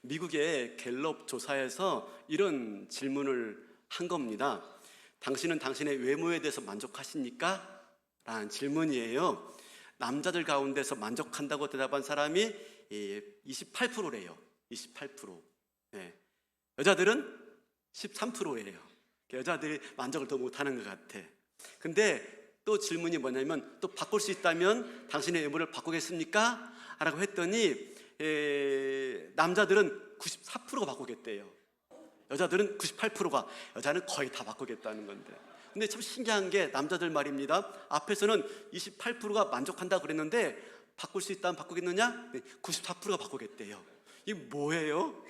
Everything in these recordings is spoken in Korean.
미국의 갤럽 조사에서 이런 질문을 한 겁니다. 당신은 당신의 외모에 대해서 만족하십니까? 라는 질문이에요. 남자들 가운데서 만족한다고 대답한 사람이 28%래요. 28%. 네. 여자들은 13%예요. 여자들이 만족을 더 못하는 것 같아. 근데 또 질문이 뭐냐면, 또 바꿀 수 있다면 당신의 외모를 바꾸겠습니까? 라고 했더니 남자들은 94%가 바꾸겠대요. 여자들은 98%가, 여자는 거의 다 바꾸겠다는 건데. 근데 참 신기한 게 남자들 말입니다. 앞에서는 28%가 만족한다 그랬는데 바꿀 수 있다면 바꾸겠느냐? 94%가 바꾸겠대요. 이게 뭐예요?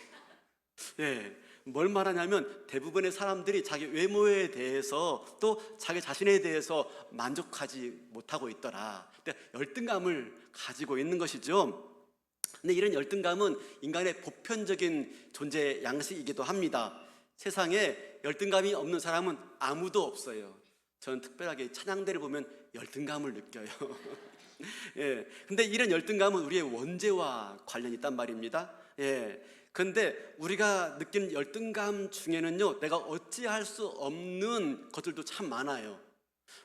예, 뭘 말하냐면 대부분의 사람들이 자기 외모에 대해서 또 자기 자신에 대해서 만족하지 못하고 있더라. 열등감을 가지고 있는 것이죠. 근데 이런 열등감은 인간의 보편적인 존재 양식이기도 합니다. 세상에 열등감이 없는 사람은 아무도 없어요. 저는 특별하게 찬양대를 보면 열등감을 느껴요. 예, 근데 이런 열등감은 우리의 원죄와 관련이 있단 말입니다. 예, 근데 우리가 느끼는 열등감 중에는요, 내가 어찌할 수 없는 것들도 참 많아요.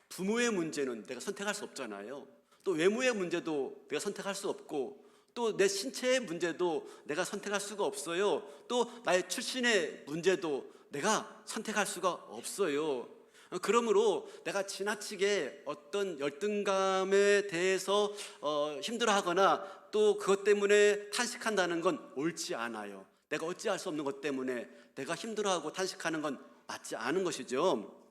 부모의 문제는 내가 선택할 수 없잖아요. 또 외모의 문제도 내가 선택할 수 없고, 또 내 신체의 문제도 내가 선택할 수가 없어요. 또 나의 출신의 문제도 내가 선택할 수가 없어요. 그러므로 내가 지나치게 어떤 열등감에 대해서 힘들어하거나 또 그것 때문에 탄식한다는 건 옳지 않아요. 내가 어찌할 수 없는 것 때문에 내가 힘들어하고 탄식하는 건 맞지 않은 것이죠.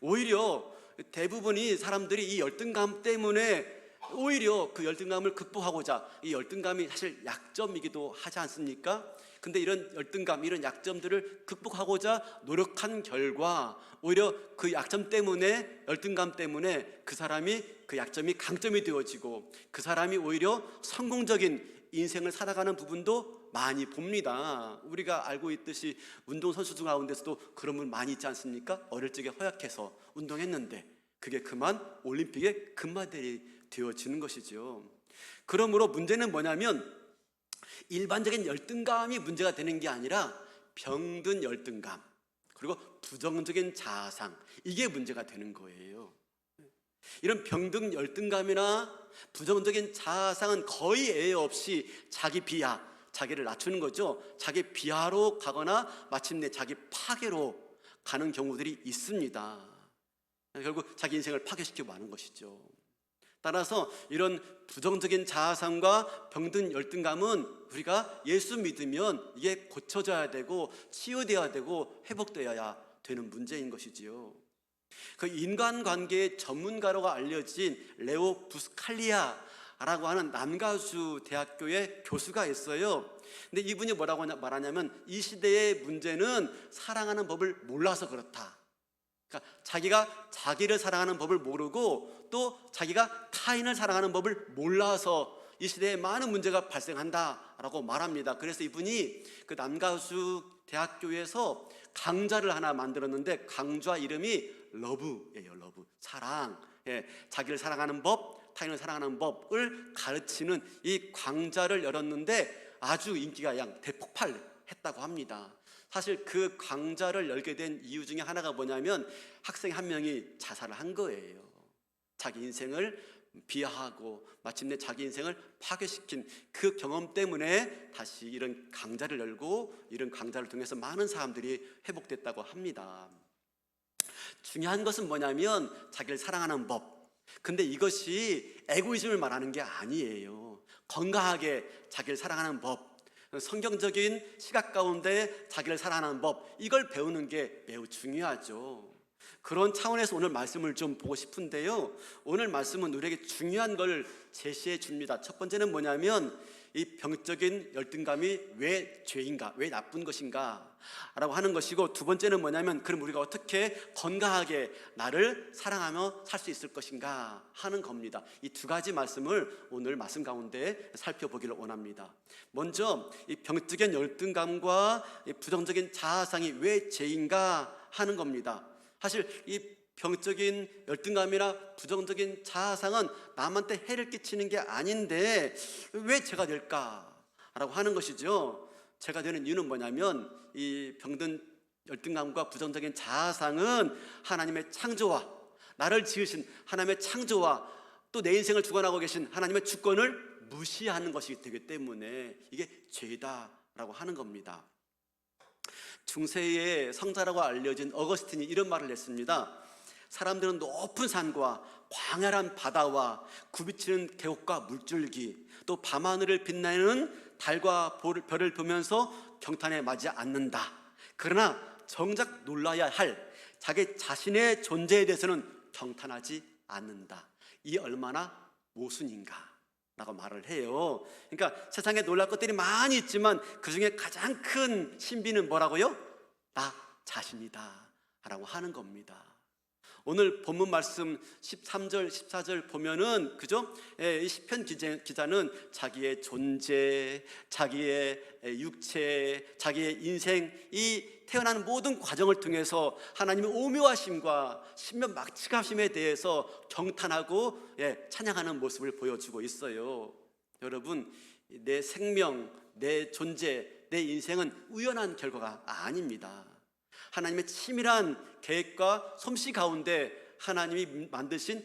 오히려 대부분이 사람들이 이 열등감 때문에 오히려 그 열등감을 극복하고자, 이 열등감이 사실 약점이기도 하지 않습니까? 근데 이런 열등감, 이런 약점들을 극복하고자 노력한 결과 오히려 그 약점 때문에, 열등감 때문에 그 사람이, 그 약점이 강점이 되어지고 그 사람이 오히려 성공적인 인생을 살아가는 부분도 많이 봅니다. 우리가 알고 있듯이 운동선수들 가운데서도 그런 분 많이 있지 않습니까? 어릴 적에 허약해서 운동했는데 그게 그만 올림픽의 금메달이 되어지는 것이죠. 그러므로 문제는 뭐냐면 일반적인 열등감이 문제가 되는 게 아니라 병든 열등감, 그리고 부정적인 자아상, 이게 문제가 되는 거예요. 이런 병든 열등감이나 부정적인 자아상은 거의 예외 없이 자기 비하, 자기를 낮추는 거죠. 자기 비하로 가거나 마침내 자기 파괴로 가는 경우들이 있습니다. 결국 자기 인생을 파괴시키고 마는 것이죠. 따라서 이런 부정적인 자아상과 병든 열등감은 우리가 예수 믿으면 이게 고쳐져야 되고 치유되어야 되고 회복되어야 되는 문제인 것이지요. 그 인간관계의 전문가로 알려진 레오 부스칼리아라고 하는 남가주 대학교의 교수가 있어요. 근데 이분이 뭐라고 말하냐면 이 시대의 문제는 사랑하는 법을 몰라서 그렇다. 그러니까 자기가 자기를 사랑하는 법을 모르고 또 자기가 타인을 사랑하는 법을 몰라서 이 시대에 많은 문제가 발생한다라고 말합니다. 그래서 이분이 그 남가수 대학교에서 강좌를 하나 만들었는데 강좌 이름이 러브예요. 러브, 사랑. 예, 자기를 사랑하는 법, 타인을 사랑하는 법을 가르치는 이 강좌를 열었는데 아주 인기가 대폭발했다고 합니다. 사실 그 강좌를 열게 된 이유 중에 하나가 뭐냐면 학생 한 명이 자살을 한 거예요. 자기 인생을 비하하고 마침내 자기 인생을 파괴시킨 그 경험 때문에 다시 이런 강좌를 열고 이런 강좌를 통해서 많은 사람들이 회복됐다고 합니다. 중요한 것은 뭐냐면 자기를 사랑하는 법. 근데 이것이 에고이즘을 말하는 게 아니에요. 건강하게 자기를 사랑하는 법, 성경적인 시각 가운데 자기를 사랑하는 법, 이걸 배우는 게 매우 중요하죠. 그런 차원에서 오늘 말씀을 좀 보고 싶은데요, 오늘 말씀은 우리에게 중요한 걸 제시해 줍니다. 첫 번째는 뭐냐면 이 병적인 열등감이 왜 죄인가, 왜 나쁜 것인가 라고 하는 것이고, 두 번째는 뭐냐면 그럼 우리가 어떻게 건강하게 나를 사랑하며 살 수 있을 것인가 하는 겁니다. 이 두 가지 말씀을 오늘 말씀 가운데 살펴보기를 원합니다. 먼저 이 병적인 열등감과 이 부정적인 자아상이 왜 죄인가 하는 겁니다. 사실 이 병적인 열등감이나 부정적인 자아상은 남한테 해를 끼치는 게 아닌데 왜 죄가 될까라고 하는 것이죠. 죄가 되는 이유는 뭐냐면 이 병든 열등감과 부정적인 자아상은 하나님의 창조와 나를 지으신 하나님의 창조와 또 내 인생을 주관하고 계신 하나님의 주권을 무시하는 것이 되기 때문에 이게 죄다라고 하는 겁니다. 중세의 성자라고 알려진 어거스틴이 이런 말을 했습니다. 사람들은 높은 산과 광활한 바다와 굽이치는 계곡과 물줄기, 또 밤하늘을 빛내는 달과 별을 보면서 경탄에 맞지 않는다. 그러나 정작 놀라야 할 자기 자신의 존재에 대해서는 경탄하지 않는다. 이 얼마나 모순인가 라고 말을 해요. 그러니까 세상에 놀랄 것들이 많이 있지만 그 중에 가장 큰 신비는 뭐라고요? 나 자신이다 라고 하는 겁니다. 오늘 본문 말씀 13절 14절 보면은 그죠? 이 시편 기자는 자기의 존재, 자기의 육체, 자기의 인생, 이 태어나는 모든 과정을 통해서 하나님의 오묘하심과 신명막측하심에 대해서 경탄하고 찬양하는 모습을 보여주고 있어요. 여러분, 내 생명, 내 존재, 내 인생은 우연한 결과가 아닙니다. 하나님의 치밀한 계획과 솜씨 가운데 하나님이 만드신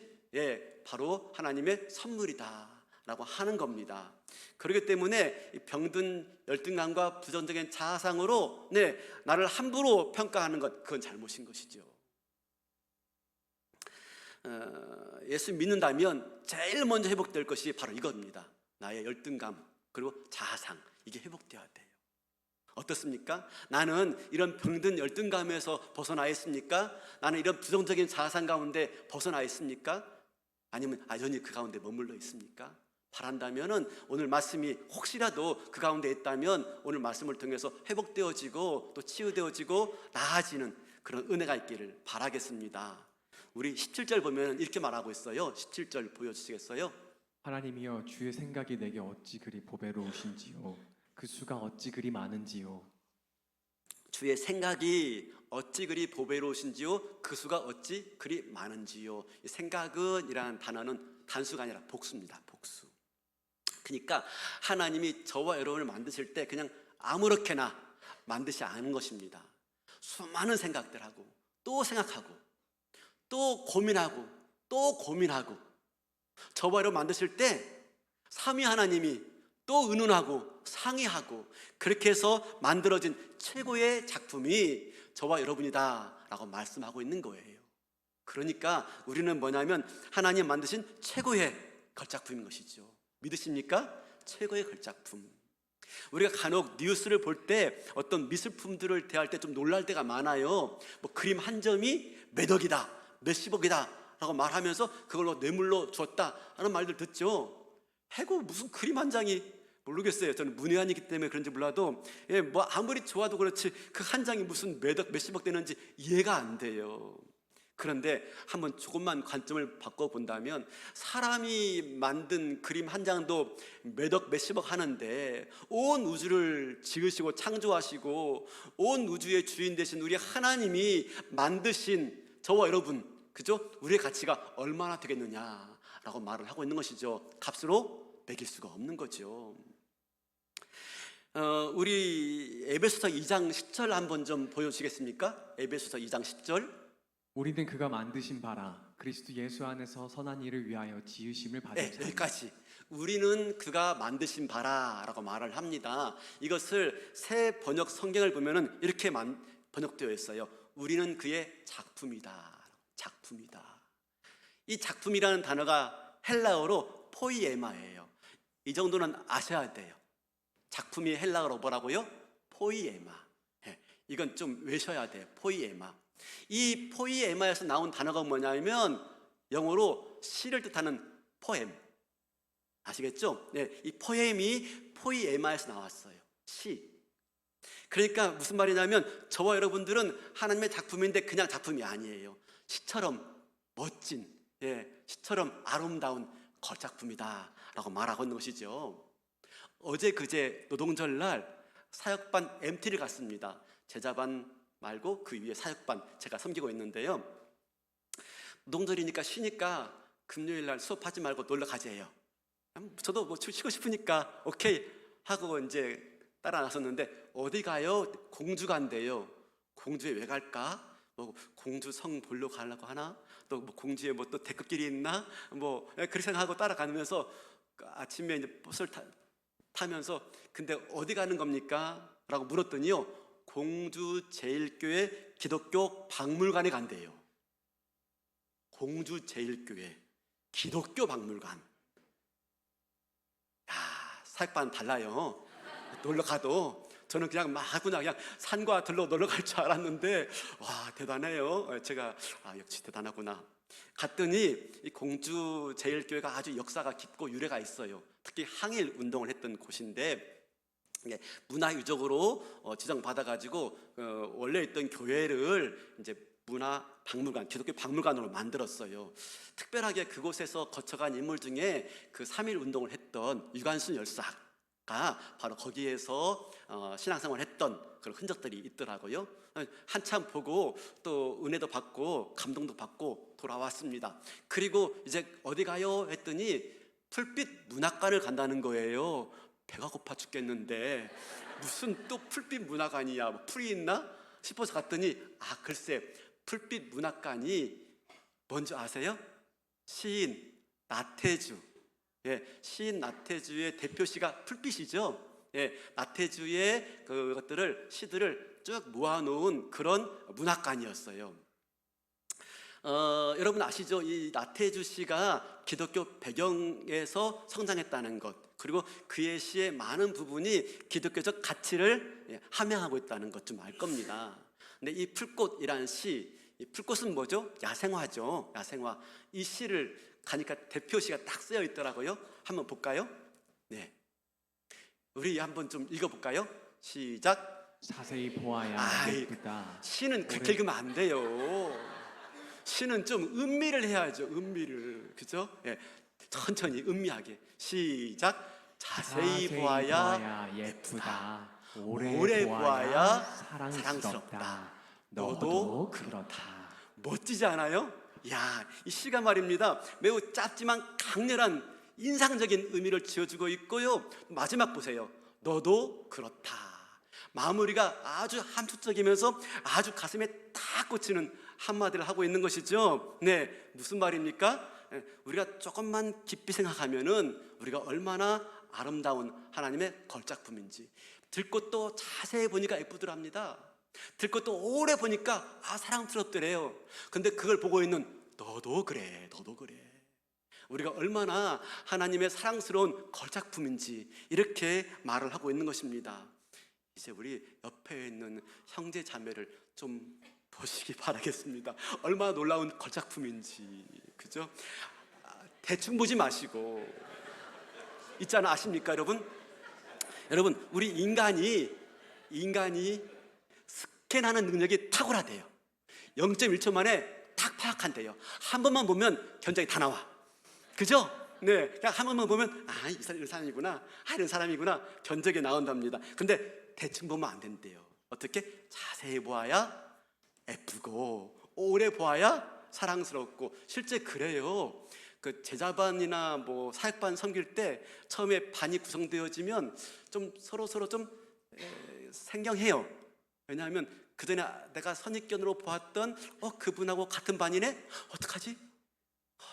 바로 하나님의 선물이다 라고 하는 겁니다. 그렇기 때문에 병든 열등감과 부정적인 자아상으로 나를 함부로 평가하는 것, 그건 잘못인 것이죠. 예수 믿는다면 제일 먼저 회복될 것이 바로 이겁니다. 나의 열등감 그리고 자아상, 이게 회복되어야 돼요. 어떻습니까? 나는 이런 병든 열등감에서 벗어나 있습니까? 나는 이런 부정적인 자아상 가운데 벗어나 있습니까? 아니면 여전히 그 가운데 머물러 있습니까? 바란다면은 오늘 말씀이 혹시라도 그 가운데 있다면 오늘 말씀을 통해서 회복되어지고 또 치유되어지고 나아지는 그런 은혜가 있기를 바라겠습니다. 우리 17절 보면 이렇게 말하고 있어요. 17절 보여주시겠어요? 하나님이여, 주의 생각이 내게 어찌 그리 보배로우신지요. 그 수가 어찌 그리 많은지요. 주의 생각이 어찌 그리 보배로우신지요. 그 수가 어찌 그리 많은지요. 이 생각은 이라는 단어는 단수가 아니라 복수입니다. 복수. 그러니까 하나님이 저와 여러분을 만드실 때 그냥 아무렇게나 만드지 않은 것입니다. 수많은 생각들하고 또 생각하고 또 고민하고 또 고민하고 저와 여러분 만드실 때 삼위 하나님이 또 의논하고 상의하고 그렇게 해서 만들어진 최고의 작품이 저와 여러분이다 라고 말씀하고 있는 거예요. 그러니까 우리는 뭐냐면 하나님 만드신 최고의 걸작품인 것이죠. 믿으십니까? 최고의 걸작품. 우리가 간혹 뉴스를 볼 때 어떤 미술품들을 대할 때 좀 놀랄 때가 많아요. 뭐 그림 한 점이 몇 억이다, 몇십억이다 라고 말하면서 그걸로 뇌물로 줬다 하는 말들 듣죠. 해고 무슨 그림 한 장이 모르겠어요. 저는 문외한이기 때문에 그런지 몰라도 뭐 아무리 좋아도 그렇지 그 한 장이 무슨 몇억 몇십억 되는지 이해가 안 돼요. 그런데 한번 조금만 관점을 바꿔본다면 사람이 만든 그림 한 장도 몇억 몇십억 하는데 온 우주를 지으시고 창조하시고 온 우주의 주인 되신 우리 하나님이 만드신 저와 여러분, 그죠? 우리의 가치가 얼마나 되겠느냐라고 말을 하고 있는 것이죠. 값으로 매길 수가 없는 거죠. 우리 에베소서 2장 10절 한번 좀 보여주시겠습니까? 에베소서 2장 10절. 우리는 그가 만드신 바라 그리스도 예수 안에서 선한 일을 위하여 지으심을 받은 자니. 여기까지. 우리는 그가 만드신 바라라고 말을 합니다. 이것을 새 번역 성경을 보면은 이렇게 번역되어 있어요. 우리는 그의 작품이다. 작품이다. 이 작품이라는 단어가 헬라어로 포이에마예요. 이 정도는 아셔야 돼요. 작품이 헬라어로 뭐라고요? 포이에마. 이건 좀 외셔야 돼요. 포이에마. 이 포이에마에서 나온 단어가 뭐냐면 영어로 시를 뜻하는 포엠. 아시겠죠? 이 포엠이 포이에마에서 나왔어요. 시. 그러니까 무슨 말이냐면 저와 여러분들은 하나님의 작품인데 그냥 작품이 아니에요. 시처럼 멋진, 시처럼 아름다운 걸작품이다 라고 말하고 있는 것이죠. 어제 그제 노동절 날 사역반 MT를 갔습니다. 제자반 말고 그 위에 사역반 제가 섬기고 있는데요. 노동절이니까 쉬니까 금요일 날 수업하지 말고 놀러 가재요. 저도 뭐 쉬고 싶으니까 오케이 하고 이제 따라 나섰는데 어디 가요? 공주 간대요. 공주에 왜 갈까? 뭐 공주 성 보러 가려고 하나? 또 뭐 공주의 뭐 또 대급길이 있나? 뭐 그렇게 생각하고 따라가면서 아침에 이제 버스를 타면서 근데 어디 가는 겁니까? 라고 물었더니요, 공주 제일교회 기독교 박물관에 간대요. 공주 제일교회 기독교 박물관. 야, 사역반 달라요. 놀러 가도 저는 그냥 그냥 산과 들로 놀러 갈 줄 알았는데 와, 대단해요. 제가 역시 대단하구나. 갔더니 이 공주 제일교회가 아주 역사가 깊고 유래가 있어요. 특히 항일 운동을 했던 곳인데 문화유적으로 지정받아가지고 원래 있던 교회를 이제 문화 박물관, 기독교 박물관으로 만들었어요. 특별하게 그곳에서 거쳐간 인물 중에 그 3.1 운동을 했던 유관순 열사가 바로 거기에서 신앙생활을 했던 그런 흔적들이 있더라고요. 한참 보고 또 은혜도 받고 감동도 받고 돌아왔습니다. 그리고 이제 어디 가요? 했더니 풀빛 문학관을 간다는 거예요. 배가 고파 죽겠는데 무슨 또 풀빛 문학관이야, 뭐 풀이 있나 싶어서 갔더니 글쎄 풀빛 문학관이 뭔지 아세요? 시인 나태주. 시인 나태주의 대표시가 풀빛이죠. 나태주의 그것들을, 시들을 쭉 모아놓은 그런 문학관이었어요. 여러분 아시죠? 이 나태주 씨가 기독교 배경에서 성장했다는 것, 그리고 그의 시의 많은 부분이 기독교적 가치를 함양하고 있다는 것 좀 알 겁니다. 근데 이 풀꽃이라는 시, 이 풀꽃은 뭐죠? 야생화죠. 야생화. 이 시를 가니까 대표시가 딱 쓰여 있더라고요. 한번 볼까요? 네, 우리 한번 좀 읽어볼까요? 시작. 자세히 보아야 예쁘다. 시는 그렇게 읽으면 안 돼요. 시는 좀 음미를 해야죠. 음미를, 그죠? 천천히 음미하게. 시작. 자세히 보아야 예쁘다. 오래 보아야 사랑스럽다. 너도 그렇다. 멋지지 않아요? 야, 이 시가 말입니다. 매우 짧지만 강렬한 인상적인 의미를 지어주고 있고요. 마지막 보세요. 너도 그렇다. 마무리가 아주 함축적이면서 아주 가슴에 딱 꽂히는 한마디를 하고 있는 것이죠. 네, 무슨 말입니까? 우리가 조금만 깊이 생각하면은 우리가 얼마나 아름다운 하나님의 걸작품인지, 들꽃도 자세히 보니까 예쁘더랍니다. 들꽃도 오래 보니까 사랑스럽더래요. 근데 그걸 보고 있는 너도 그래, 너도 그래. 우리가 얼마나 하나님의 사랑스러운 걸작품인지 이렇게 말을 하고 있는 것입니다. 이제 우리 옆에 있는 형제 자매를 좀 보시기 바라겠습니다. 얼마나 놀라운 걸작품인지, 그죠? 대충 보지 마시고. 있잖아, 아십니까 여러분? 여러분, 우리 인간이 스캔하는 능력이 탁월하대요. 0.1초 만에 탁 파악한대요. 한 번만 보면 견적이 다 나와, 그죠? 네, 그냥 한 번만 보면 이 사람 이런 사람이구나, 이런 사람이구나, 견적이 나온답니다. 근데 대충 보면 안 된대요. 어떻게? 자세히 보아야 예쁘고 오래 보아야 사랑스럽고. 실제 그래요. 그 제자반이나 뭐 사역반 섬길 때 처음에 반이 구성되어지면 좀 서로 좀 생경해요. 왜냐하면 그전에 내가 선입견으로 보았던 그분하고 같은 반이네? 어떡하지?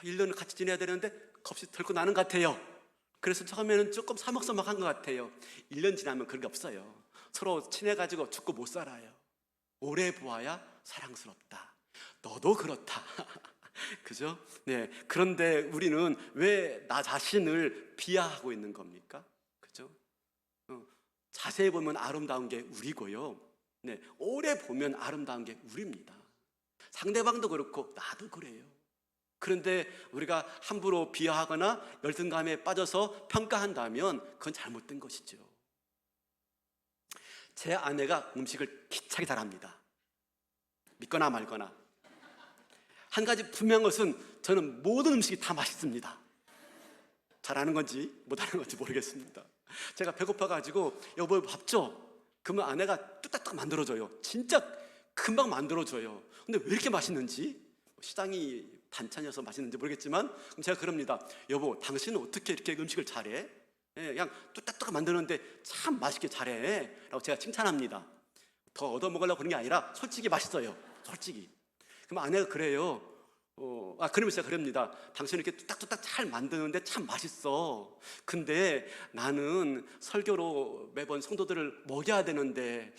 1년을 같이 지내야 되는데 겁이 덜컥 나는 것 같아요. 그래서 처음에는 조금 서먹서먹한 것 같아요. 1년 지나면 그런 게 없어요. 서로 친해가지고 죽고 못 살아요. 오래 보아야 사랑스럽다. 너도 그렇다. 그죠? 네. 그런데 우리는 왜 나 자신을 비하하고 있는 겁니까? 그죠? 자세히 보면 아름다운 게 우리고요. 네. 오래 보면 아름다운 게 우리입니다. 상대방도 그렇고 나도 그래요. 그런데 우리가 함부로 비하하거나 열등감에 빠져서 평가한다면 그건 잘못된 것이죠. 제 아내가 음식을 기차게 잘합니다. 믿거나 말거나. 한 가지 분명한 것은 저는 모든 음식이 다 맛있습니다. 잘하는 건지 못하는 건지 모르겠습니다. 제가 배고파가지고 여보 밥 줘. 그러면 아내가 뚝딱딱 만들어줘요. 진짜 금방 만들어줘요. 근데 왜 이렇게 맛있는지, 시장이 반찬이어서 맛있는지 모르겠지만, 그럼 제가 그럽니다. 여보, 당신은 어떻게 이렇게 음식을 잘해? 예, 그냥 뚝딱뚝딱 만드는데 참 맛있게 잘해 라고 제가 칭찬합니다. 더 얻어먹으려고 그런 게 아니라 솔직히 맛있어요. 솔직히. 그럼 아내가 그래요. 그러면 제가 그럽니다. 당신은 이렇게 뚝딱뚝딱 잘 만드는데 참 맛있어. 근데 나는 설교로 매번 성도들을 먹여야 되는데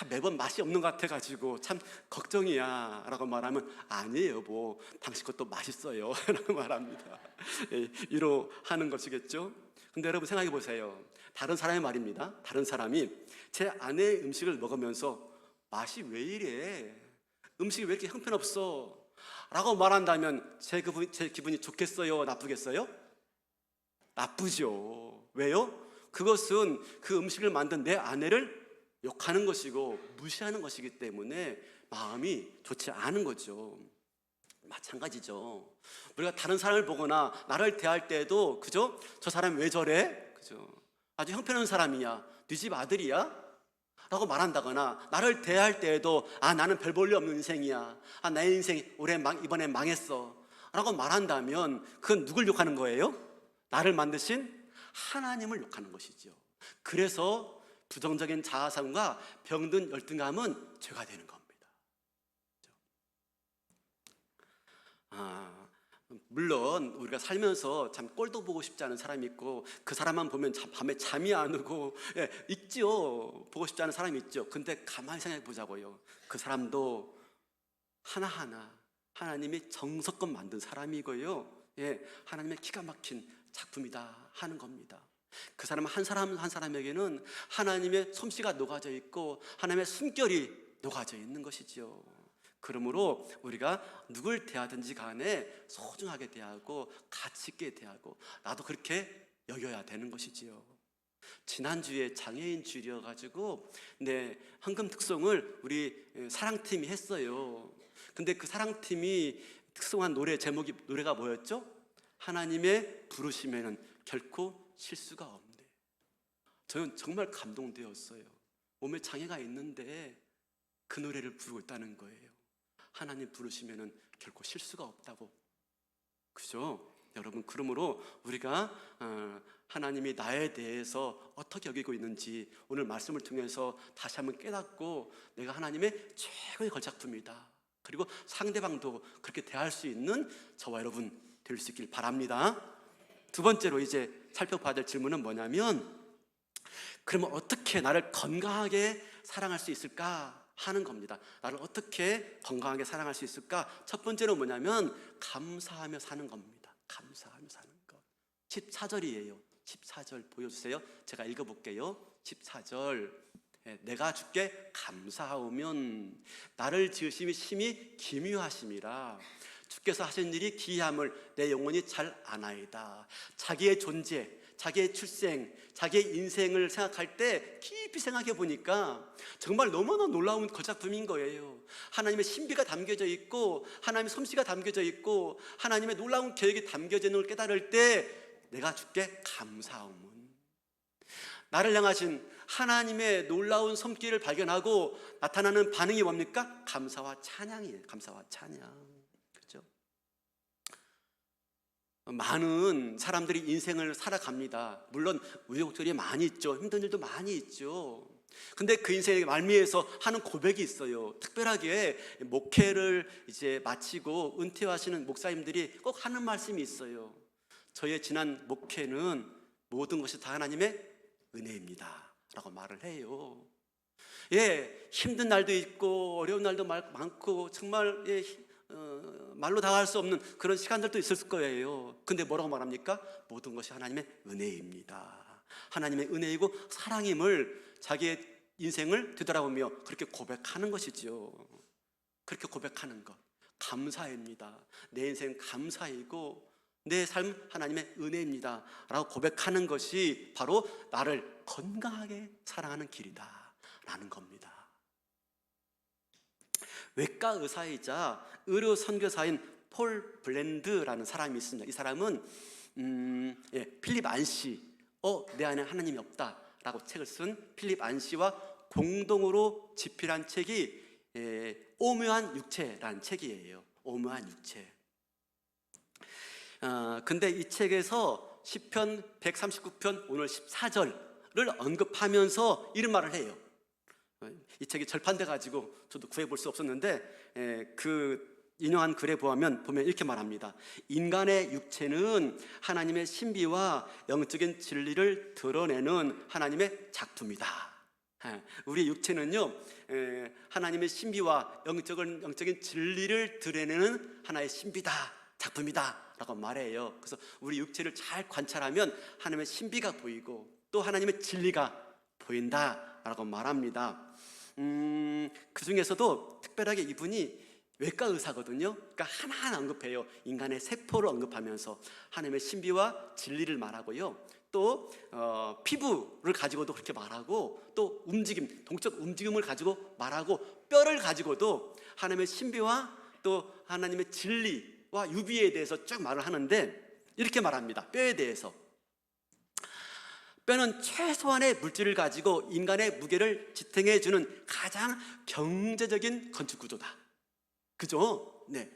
매번 맛이 없는 것 같아가지고 참 걱정이야 라고 말하면, 아니에요 여보, 당신 것도 맛있어요 라고 말합니다. 예, 위로하는 것이겠죠. 근데 여러분 생각해 보세요. 다른 사람의 말입니다. 다른 사람이 제 아내의 음식을 먹으면서 맛이 왜 이래? 음식이 왜 이렇게 형편없어? 라고 말한다면 제 기분이 좋겠어요? 나쁘겠어요? 나쁘죠. 왜요? 그것은 그 음식을 만든 내 아내를 욕하는 것이고 무시하는 것이기 때문에 마음이 좋지 않은 거죠. 마찬가지죠. 우리가 다른 사람을 보거나 나를 대할 때에도, 그죠? 저 사람 왜 저래? 그죠? 아주 형편없는 사람이야. 네 집 아들이야? 라고 말한다거나, 나를 대할 때에도 나는 별 볼 일 없는 인생이야. 내 인생이 이번에 망했어 라고 말한다면 그건 누굴 욕하는 거예요? 나를 만드신 하나님을 욕하는 것이죠. 그래서 부정적인 자아상과 병든 열등감은 죄가 되는 겁니다. 물론 우리가 살면서 참 꼴도 보고 싶지 않은 사람이 있고, 그 사람만 보면 밤에 잠이 안 오고, 있죠. 보고 싶지 않은 사람이 있죠. 근데 가만히 생각해 보자고요. 그 사람도 하나하나 하나님이 정성껏 만든 사람이고요. 하나님의 기가 막힌 작품이다 하는 겁니다. 그 사람 한 사람에게는 하나님의 솜씨가 녹아져 있고 하나님의 숨결이 녹아져 있는 것이죠. 그러므로 우리가 누굴 대하든지 간에 소중하게 대하고 가치 있게 대하고, 나도 그렇게 여겨야 되는 것이지요. 지난주에 장애인 주일이어가지고 헌금 특송을 우리 사랑팀이 했어요. 근데 그 사랑팀이 특송한 노래가 뭐였죠? 하나님의 부르심에는 결코 실수가 없네. 저는 정말 감동되었어요. 몸에 장애가 있는데 그 노래를 부르고 있다는 거예요. 하나님 부르시면은 결코 실수가 없다고. 그죠? 여러분, 그러므로 우리가 하나님이 나에 대해서 어떻게 여기고 있는지 오늘 말씀을 통해서 다시 한번 깨닫고, 내가 하나님의 최고의 걸작품이다, 그리고 상대방도 그렇게 대할 수 있는 저와 여러분 될 수 있길 바랍니다. 두 번째로 이제 살펴봐야 될 질문은 뭐냐면, 그러면 어떻게 나를 건강하게 사랑할 수 있을까 하는 겁니다. 나를 어떻게 건강하게 사랑할 수 있을까? 첫 번째는 뭐냐면 감사하며 사는 겁니다. 감사하며 사는 것. 14절이에요. 14절 보여주세요. 제가 읽어볼게요. 14절. 내가 주께 감사하오면 나를 지으심이 심히 기묘하심이라. 주께서 하신 일이 기이함을 내 영혼이 잘 아나이다. 자기의 존재, 자기의 출생, 자기의 인생을 생각할 때 깊이 생각해 보니까 정말 너무나 놀라운 거작품인 거예요. 하나님의 신비가 담겨져 있고 하나님의 솜씨가 담겨져 있고 하나님의 놀라운 계획이 담겨져 있는 걸 깨달을 때 내가 주께 감사하오면, 나를 향하신 하나님의 놀라운 손길을 발견하고 나타나는 반응이 뭡니까? 감사와 찬양이에요. 감사와 찬양. 그렇죠? 많은 사람들이 인생을 살아갑니다. 물론 우여곡절이 많이 있죠. 힘든 일도 많이 있죠. 근데 그 인생의 말미에서 하는 고백이 있어요. 특별하게 목회를 이제 마치고 은퇴하시는 목사님들이 꼭 하는 말씀이 있어요. 저의 지난 목회는 모든 것이 다 하나님의 은혜입니다 라고 말을 해요. 힘든 날도 있고 어려운 날도 많고 정말 말로 다 할 수 없는 그런 시간들도 있을 거예요. 근데 뭐라고 말합니까? 모든 것이 하나님의 은혜입니다. 하나님의 은혜이고 사랑임을 자기의 인생을 되돌아보며 그렇게 고백하는 것이죠. 그렇게 고백하는 것, 감사입니다. 내 인생 감사이고 내 삶 하나님의 은혜입니다 라고 고백하는 것이 바로 나를 건강하게 사랑하는 길이다 라는 겁니다. 외과 의사이자 의료 선교사인 폴 블랜드라는 사람이 있습니다. 이 사람은 필립 안시, 내 안에 하나님이 없다라고 책을 쓴 필립 안시와 공동으로 집필한 책이 오묘한 육체라는 책이에요. 오묘한 육체. 근데 이 책에서 시편 139편 오늘 14절을 언급하면서 이런 말을 해요. 이 책이 절판돼 가지고 저도 구해볼 수 없었는데 그 인용한 글에 보면 이렇게 말합니다. 인간의 육체는 하나님의 신비와 영적인 진리를 드러내는 하나님의 작품이다. 우리 육체는요, 하나님의 신비와 영적인 진리를 드러내는 하나의 신비다, 작품이다 라고 말해요. 그래서 우리 육체를 잘 관찰하면 하나님의 신비가 보이고 또 하나님의 진리가 보인다 라고 말합니다. 그 중에서도 특별하게 이분이 외과 의사거든요. 그러니까 하나하나 언급해요. 인간의 세포를 언급하면서 하나님의 신비와 진리를 말하고요. 또 피부를 가지고도 그렇게 말하고, 또 움직임, 동적 움직임을 가지고 말하고, 뼈를 가지고도 하나님의 신비와 또 하나님의 진리와 유비에 대해서 쭉 말을 하는데 이렇게 말합니다. 뼈에 대해서. 뼈는 최소한의 물질을 가지고 인간의 무게를 지탱해주는 가장 경제적인 건축 구조다. 그죠? 네.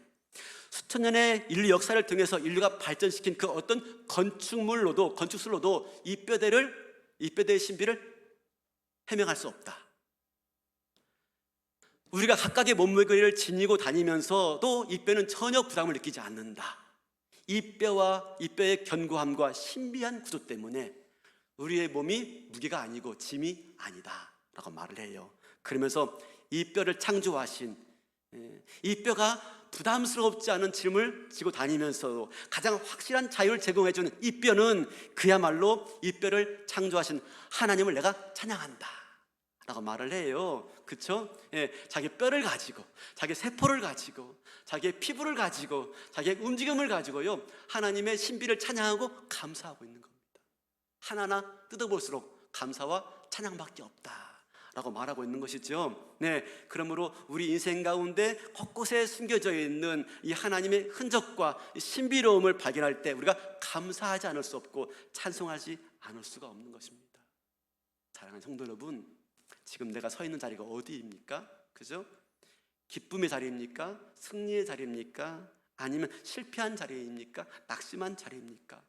수천 년의 인류 역사를 통해서 인류가 발전시킨 그 어떤 건축술로도 이 뼈대의 신비를 해명할 수 없다. 우리가 각각의 몸무게를 지니고 다니면서도 이 뼈는 전혀 부담을 느끼지 않는다. 이 뼈의 견고함과 신비한 구조 때문에 우리의 몸이 무게가 아니고 짐이 아니다 라고 말을 해요. 그러면서 이 뼈를 창조하신, 이 뼈가 부담스럽지 않은 짐을 지고 다니면서도 가장 확실한 자유를 제공해주는 이 뼈는 그야말로 이 뼈를 창조하신 하나님을 내가 찬양한다 라고 말을 해요. 그렇죠? 자기 뼈를 가지고, 자기 세포를 가지고, 자기의 피부를 가지고, 자기의 움직임을 가지고요, 하나님의 신비를 찬양하고 감사하고 있는 겁니다. 하나하나 뜯어볼수록 감사와 찬양밖에 없다 라고 말하고 있는 것이죠. 네, 그러므로 우리 인생 가운데 곳곳에 숨겨져 있는 이 하나님의 흔적과 신비로움을 발견할 때 우리가 감사하지 않을 수 없고 찬송하지 않을 수가 없는 것입니다. 사랑하는 성도 여러분, 지금 내가 서 있는 자리가 어디입니까? 그죠? 기쁨의 자리입니까? 승리의 자리입니까? 아니면 실패한 자리입니까? 낙심한 자리입니까?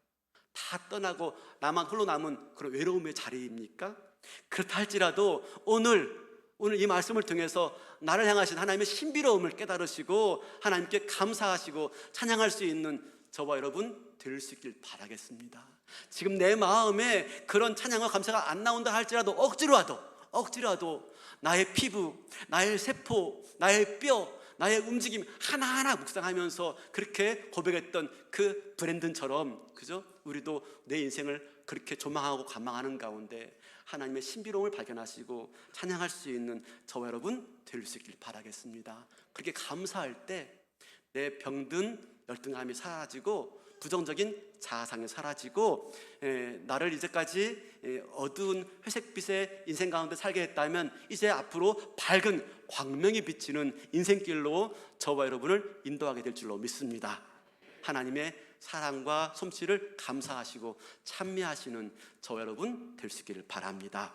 다 떠나고 나만 홀로 남은 그런 외로움의 자리입니까? 그렇다 할지라도 오늘 이 말씀을 통해서 나를 향하신 하나님의 신비로움을 깨달으시고 하나님께 감사하시고 찬양할 수 있는 저와 여러분 될 수 있길 바라겠습니다. 지금 내 마음에 그런 찬양과 감사가 안 나온다 할지라도 억지로라도 나의 피부, 나의 세포, 나의 뼈, 나의 움직임 하나하나 묵상하면서 그렇게 고백했던 그 브랜든처럼, 그죠? 우리도 내 인생을 그렇게 조망하고 관망하는 가운데 하나님의 신비로움을 발견하시고 찬양할 수 있는 저와 여러분 될 수 있길 바라겠습니다. 그렇게 감사할 때 내 병든 열등함이 사라지고 부정적인 자아상이 사라지고, 나를 이제까지 어두운 회색빛의 인생 가운데 살게 했다면 이제 앞으로 밝은 광명이 비치는 인생길로 저와 여러분을 인도하게 될 줄로 믿습니다. 하나님의 사랑과 솜씨를 감사하시고 찬미하시는 저와 여러분 될 수 있기를 바랍니다.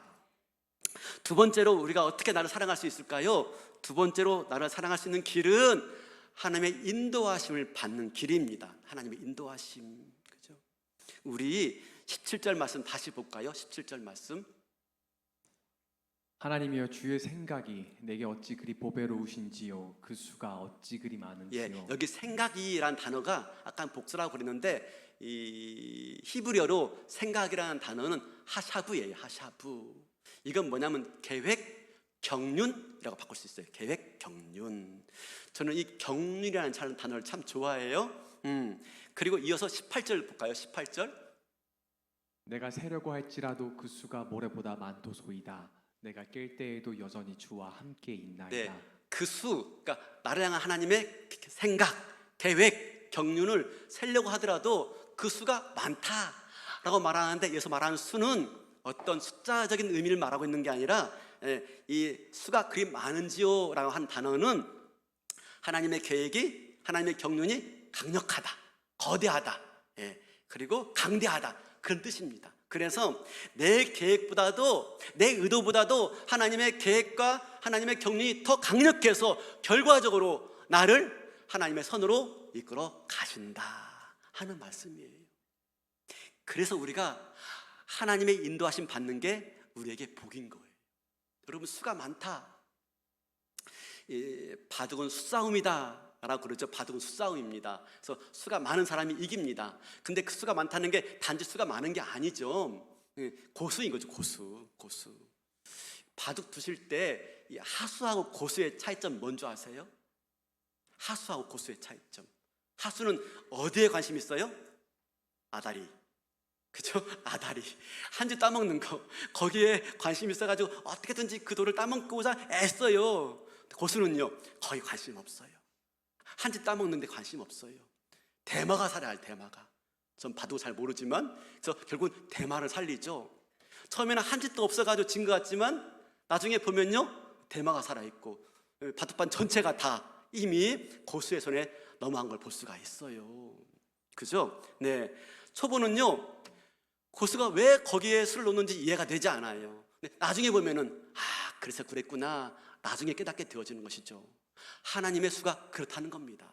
두 번째로 우리가 어떻게 나를 사랑할 수 있을까요? 두 번째로 나를 사랑할 수 있는 길은 하나님의 인도하심을 받는 길입니다. 하나님의 인도하심, 그죠? 우리 17절 말씀 다시 볼까요? 17절 말씀. 하나님이여 주의 생각이 내게 어찌 그리 보배로우신지요 그 수가 어찌 그리 많은지요. 여기 생각이란 단어가 약간 복수라고 그랬는데 이 히브리어로 생각이라는 단어는 하샤브예요. 하샤브. 이건 뭐냐면 계획, 경륜이라고 바꿀 수 있어요. 계획, 경륜. 저는 이 경륜이라는 단어를 참 좋아해요. 그리고 이어서 18절 볼까요? 18절. 내가 세려고 할지라도 그 수가 모래보다 많도소이다. 내가 깰 때에도 여전히 주와 함께 있나이다. 네, 그 수, 그러니까 나를 향한 하나님의 생각, 계획, 경륜을 세려고 하더라도 그 수가 많다라고 말하는데, 여기서 말하는 수는 어떤 숫자적인 의미를 말하고 있는 게 아니라 이 수가 그리 많은지요 라고 한 단어는 하나님의 계획이, 하나님의 경륜이 강력하다, 거대하다, 그리고 강대하다, 그런 뜻입니다. 그래서 내 계획보다도, 내 의도보다도 하나님의 계획과 하나님의 경륜이 더 강력해서 결과적으로 나를 하나님의 선으로 이끌어 가신다 하는 말씀이에요. 그래서 우리가 하나님의 인도하심 받는 게 우리에게 복인 거예요. 여러분, 수가 많다, 바둑은 수싸움이다 라고 그러죠. 바둑은 수싸움입니다. 그래서 수가 많은 사람이 이깁니다. 근데 그 수가 많다는 게 단지 수가 많은 게 아니죠. 고수인 거죠. 고수. 바둑 두실 때 이 하수하고 고수의 차이점 뭔지 아세요? 하수하고 고수의 차이점. 하수는 어디에 관심 있어요? 아다리. 그죠? 아다리. 한 줄 따먹는 거. 거기에 관심 있어가지고 어떻게든지 그 돌을 따먹고자 애써요. 고수는요, 거의 관심 없어요. 한 줄 따먹는데 관심 없어요. 대마가 살아야 대마가. 전 바둑 잘 모르지만 그래서 결국은 대마를 살리죠. 처음에는 한 줄도 없어가지고 진 것 같지만 나중에 보면요, 대마가 살아있고 바둑반 전체가 다 이미 고수의 손에 넘어간 걸 볼 수가 있어요. 그죠? 네. 초보는요, 고수가 왜 거기에 수를 놓는지 이해가 되지 않아요. 근데 나중에 보면은 그래서 그랬구나, 나중에 깨닫게 되어지는 것이죠. 하나님의 수가 그렇다는 겁니다.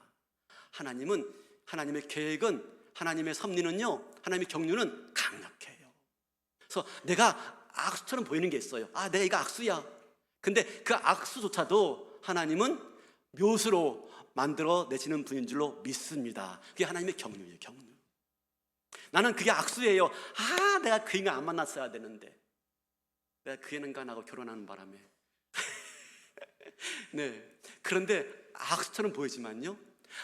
하나님의 계획은, 하나님의 섭리는요, 하나님의 경륜은 강력해요. 그래서 내가 악수처럼 보이는 게 있어요. 내가 이거 악수야. 근데 그 악수조차도 하나님은 묘수로 만들어 내시는 분인 줄로 믿습니다. 그게 하나님의 경륜이에요. 경륜. 나는 그게 악수예요. 내가 그 인간 안 만났어야 되는데, 내가 그 인간하고 결혼하는 바람에 네. 그런데 악수처럼 보이지만요,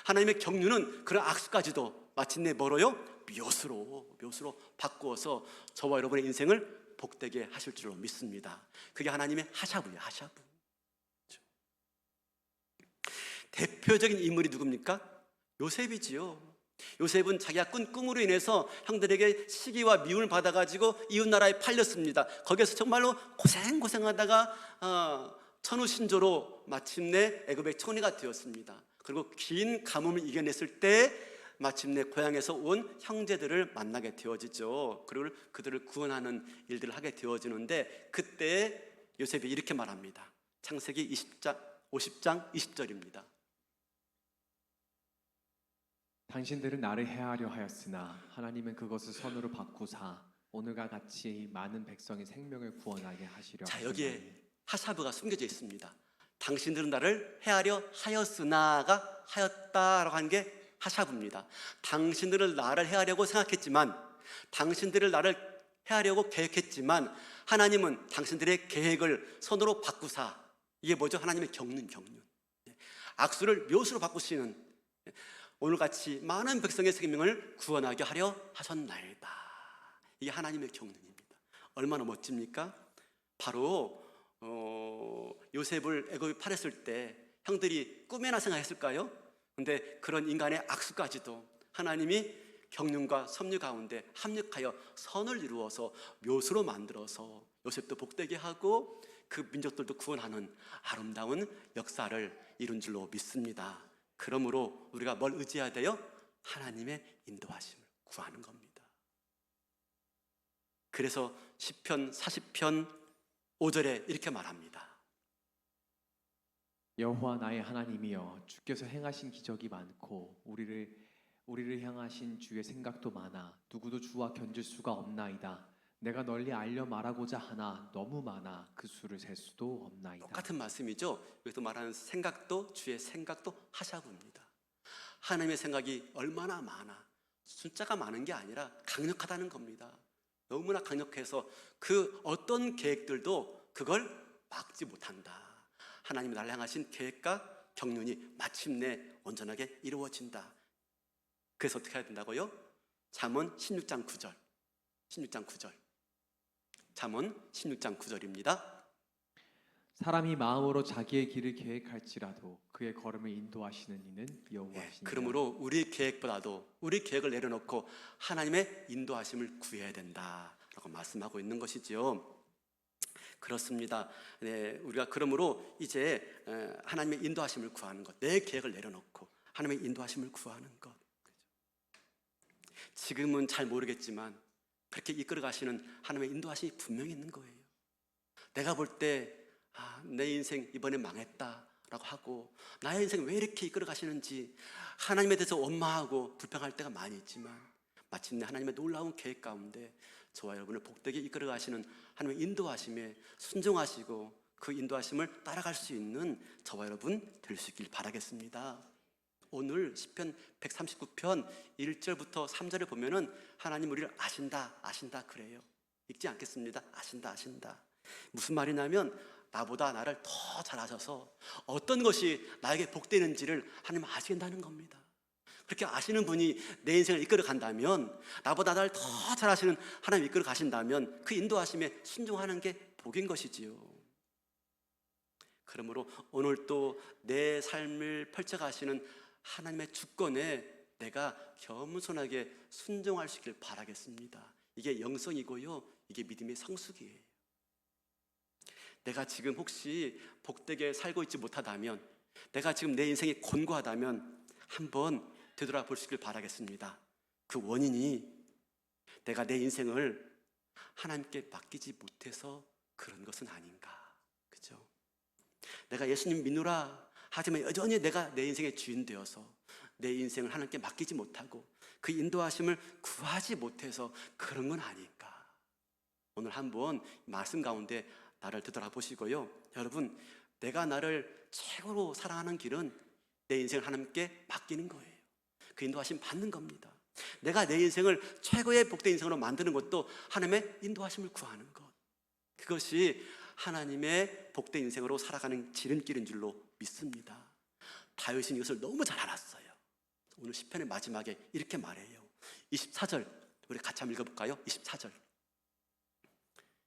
하나님의 경륜은 그런 악수까지도 마침내 뭐로요? 묘수로 바꾸어서 저와 여러분의 인생을 복되게 하실 줄로 믿습니다. 그게 하나님의 하샤브예요. 하샤브. 그렇죠? 대표적인 인물이 누굽니까? 요셉이지요. 요셉은 자기가 꾼 꿈으로 인해서 형들에게 시기와 미움을 받아가지고 이웃나라에 팔렸습니다. 거기서 정말로 고생하다가 천우신조로 마침내 애굽의 총리가 되었습니다. 그리고 긴 가뭄을 이겨냈을 때 마침내 고향에서 온 형제들을 만나게 되어지죠. 그리고 그들을 구원하는 일들을 하게 되어지는데, 그때 요셉이 이렇게 말합니다. 창세기 50장 20절입니다. 당신들은 나를 해하려 하였으나 하나님은 그것을 선으로 바꾸사 오늘과 같이 많은 백성의 생명을 구원하게 하시려 자, 하시나니. 여기에 하사브가 숨겨져 있습니다. 당신들은 나를 해하려 하였으나가 하였다라고 한 게 하사브입니다. 당신들은 나를 해하려고 생각했지만, 당신들을 나를 해하려고 계획했지만, 하나님은 당신들의 계획을 선으로 바꾸사. 이게 뭐죠? 하나님의 경륜. 악수를 묘수로 바꾸시는, 오늘같이 많은 백성의 생명을 구원하게 하려 하셨나이다. 이게 하나님의 경륜입니다. 얼마나 멋집니까? 바로 요셉을 애굽에 팔았을 때 형들이 꿈에나 생각했을까요? 근데 그런 인간의 악수까지도 하나님이 경륜과 섭리 가운데 합력하여 선을 이루어서 묘수로 만들어서 요셉도 복되게 하고 그 민족들도 구원하는 아름다운 역사를 이룬 줄로 믿습니다. 그러므로 우리가 뭘 의지해야 돼요? 하나님의 인도하심을 구하는 겁니다. 그래서 시편 40편 5절에 이렇게 말합니다. 여호와 나의 하나님이여, 주께서 행하신 기적이 많고 우리를 향하신 주의 생각도 많아 누구도 주와 견질 수가 없나이다. 내가 널리 알려 말하고자 하나 너무 많아 그 수를 셀 수도 없나이다. 똑같은 말씀이죠. 여기서 말하는 생각도 주의 생각도 하샤브입니다. 하나님의 생각이 얼마나 많아, 숫자가 많은 게 아니라 강력하다는 겁니다. 너무나 강력해서 그 어떤 계획들도 그걸 막지 못한다. 하나님이 나를 향하신 계획과 경륜이 마침내 온전하게 이루어진다. 그래서 어떻게 해야 된다고요? 잠언 16장 9절. 잠언 16장 9절입니다. 사람이 마음으로 자기의 길을 계획할지라도 그의 걸음을 인도하시는 이는 여호와시니라. 그러므로 우리 계획보다도 우리 계획을 내려놓고 하나님의 인도하심을 구해야 된다라고 말씀하고 있는 것이지요. 그렇습니다. 네, 우리가 그러므로 이제 하나님의 인도하심을 구하는 것, 내 계획을 내려놓고 하나님의 인도하심을 구하는 것. 지금은 잘 모르겠지만 그렇게 이끌어 가시는 하나님의 인도하심이 분명히 있는 거예요. 내가 볼 때 내 인생 이번에 망했다라고 하고, 나의 인생 왜 이렇게 이끌어 가시는지 하나님에 대해서 원망하고 불평할 때가 많이 있지만, 마침내 하나님의 놀라운 계획 가운데 저와 여러분을 복되게 이끌어 가시는 하나님의 인도하심에 순종하시고 그 인도하심을 따라갈 수 있는 저와 여러분 될 수 있길 바라겠습니다. 오늘 시편 139편 1절부터 3절을 보면은 하나님 우리를 아신다 아신다 그래요. 읽지 않겠습니다. 아신다 아신다. 무슨 말이냐면 나보다 나를 더 잘 아셔서 어떤 것이 나에게 복되는지를 하나님 아신다는 겁니다. 그렇게 아시는 분이 내 인생을 이끌어 간다면, 나보다 나를 더 잘 아시는 하나님 이끌어 가신다면 그 인도하심에 순종하는 게 복인 것이지요. 그러므로 오늘 또 내 삶을 펼쳐가시는 하나님의 주권에 내가 겸손하게 순종할 수 있기를 바라겠습니다. 이게 영성이고요, 이게 믿음의 성숙이에요. 내가 지금 혹시 복되게 살고 있지 못하다면, 내가 지금 내 인생이 곤고하다면 한번 되돌아볼 수 있기를 바라겠습니다. 그 원인이 내가 내 인생을 하나님께 맡기지 못해서 그런 것은 아닌가, 그죠? 내가 예수님 믿노라 하지만 여전히 내가 내 인생의 주인 되어서 내 인생을 하나님께 맡기지 못하고 그 인도하심을 구하지 못해서 그런 건 아닌가. 오늘 한번 말씀 가운데 나를 되돌아보시고요, 여러분, 내가 나를 최고로 사랑하는 길은 내 인생을 하나님께 맡기는 거예요. 그 인도하심 받는 겁니다. 내가 내 인생을 최고의 복된 인생으로 만드는 것도 하나님의 인도하심을 구하는 것, 그것이 하나님의 복된 인생으로 살아가는 지름길인 줄로 믿습니다. 다윗은 이것을 너무 잘 알았어요. 오늘 시편의 마지막에 이렇게 말해요. 24절 우리 같이 한번 읽어볼까요? 24절.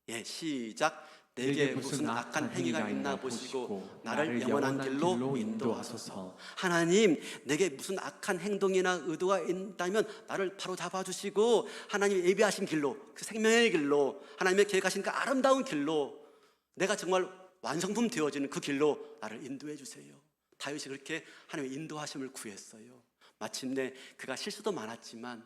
예, 시작. 내게 무슨 악한 행위가 있나 보시고 나를 영원한 길로 인도하소서. 하나님, 내게 무슨 악한 행동이나 의도가 있다면 나를 바로 잡아주시고 하나님이 예비하신 길로, 그 생명의 길로, 하나님의 계획하신 그 아름다운 길로, 내가 정말 완성품 되어지는 그 길로 나를 인도해 주세요. 다윗이 그렇게 하나님의 인도하심을 구했어요. 마침내 그가 실수도 많았지만,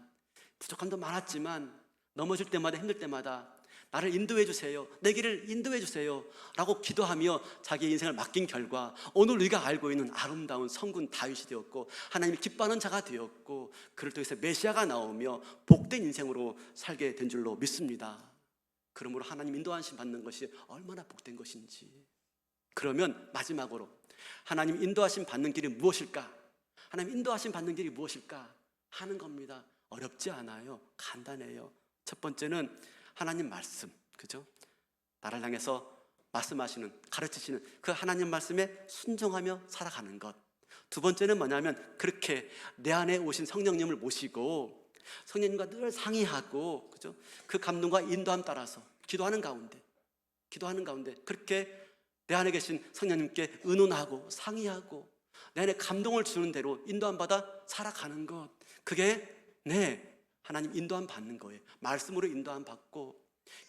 부족함도 많았지만, 넘어질 때마다 힘들 때마다 나를 인도해 주세요, 내 길을 인도해 주세요 라고 기도하며 자기 인생을 맡긴 결과 오늘 우리가 알고 있는 아름다운 성군 다윗이 되었고, 하나님이 기뻐하는 자가 되었고, 그를 통해서 메시아가 나오며 복된 인생으로 살게 된 줄로 믿습니다. 그러므로 하나님 인도하심 받는 것이 얼마나 복된 것인지. 그러면 마지막으로 하나님 인도하심 받는 길이 무엇일까? 하나님 인도하심 받는 길이 무엇일까 하는 겁니다. 어렵지 않아요. 간단해요. 첫 번째는 하나님 말씀, 그죠? 나를 향해서 말씀하시는, 가르치시는 그 하나님 말씀에 순종하며 살아가는 것. 두 번째는 뭐냐면 그렇게 내 안에 오신 성령님을 모시고 성령님과 늘 상의하고, 그죠? 그 감동과 인도함 따라서 기도하는 가운데 그렇게 내 안에 계신 성령님께 의논하고 상의하고 내 안에 감동을 주는 대로 인도함 받아 살아가는 것. 그게 하나님 인도함 받는 거예요. 말씀으로 인도함 받고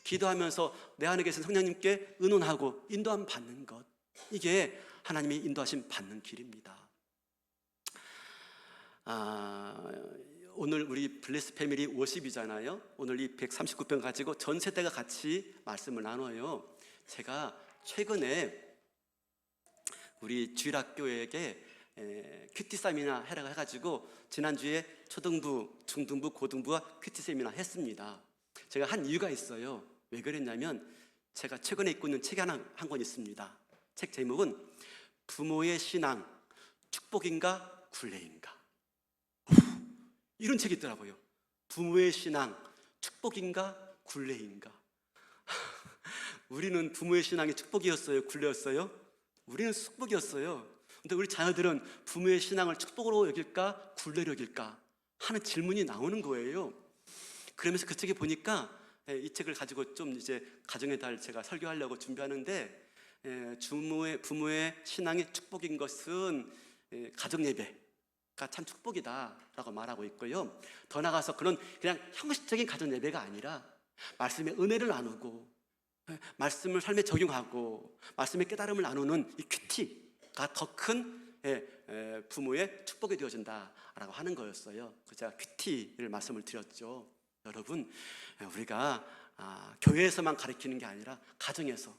기도하면서 내 안에 계신 성령님께 의논하고 인도함 받는 것. 이게 하나님이 인도하심 받는 길입니다. 오늘 우리 블레스 패밀리 50이잖아요. 오늘 이 139편 가지고 전 세대가 같이 말씀을 나눠요. 제가 최근에 우리 주일학교에게 큐티 세미나 해라고 해가지고 지난주에 초등부, 중등부, 고등부와 큐티 세미나 했습니다. 제가 한 이유가 있어요. 왜 그랬냐면 제가 최근에 읽고 있는 책이 한 권 있습니다. 책 제목은 부모의 신앙, 축복인가 굴레인가. 이런 책이 있더라고요. 부모의 신앙, 축복인가 굴레인가. 우리는 부모의 신앙이 축복이었어요, 굴레였어요? 우리는 축복이었어요. 근데 우리 자녀들은 부모의 신앙을 축복으로 여길까 굴레로 여길까 하는 질문이 나오는 거예요. 그러면서 그 책에 보니까 이 책을 가지고 좀 이제 가정의 달 제가 설교하려고 준비하는데, 부모의 신앙이 축복인 것은 가정 예배가 참 축복이다라고 말하고 있고요. 더 나아가서 그냥 형식적인 가정 예배가 아니라 말씀의 은혜를 나누고 말씀을 삶에 적용하고 말씀의 깨달음을 나누는 이 큐티가 더 큰 부모의 축복이 되어진다라고 하는 거였어요. 그래서 제가 큐티를 말씀을 드렸죠. 여러분, 우리가 교회에서만 가르치는 게 아니라 가정에서,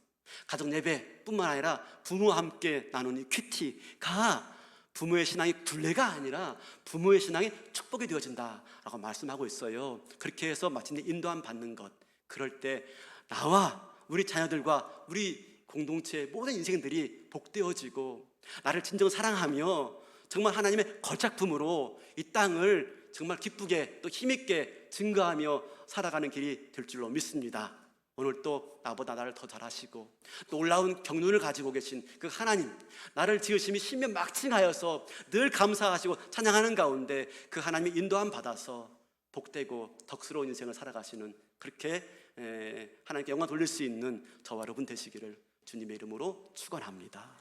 가정 예배뿐만 아니라 부모와 함께 나누는 이 큐티가 부모의 신앙이 굴레가 아니라 부모의 신앙이 축복이 되어진다라고 말씀하고 있어요. 그렇게 해서 마침내 인도함 받는 것, 그럴 때 나와 우리 자녀들과 우리 공동체의 모든 인생들이 복되어지고 나를 진정 사랑하며 정말 하나님의 걸작품으로 이 땅을 정말 기쁘게 또 힘있게 증거하며 살아가는 길이 될 줄로 믿습니다. 오늘 또 나보다 나를 더 잘하시고 놀라운 경륜을 가지고 계신 그 하나님, 나를 지으심이 신면막층하여서 늘 감사하시고 찬양하는 가운데 그 하나님의 인도함 받아서 복되고 덕스러운 인생을 살아가시는, 그렇게 하나님께 영광 돌릴 수 있는 저와 여러분 되시기를 주님의 이름으로 축원합니다.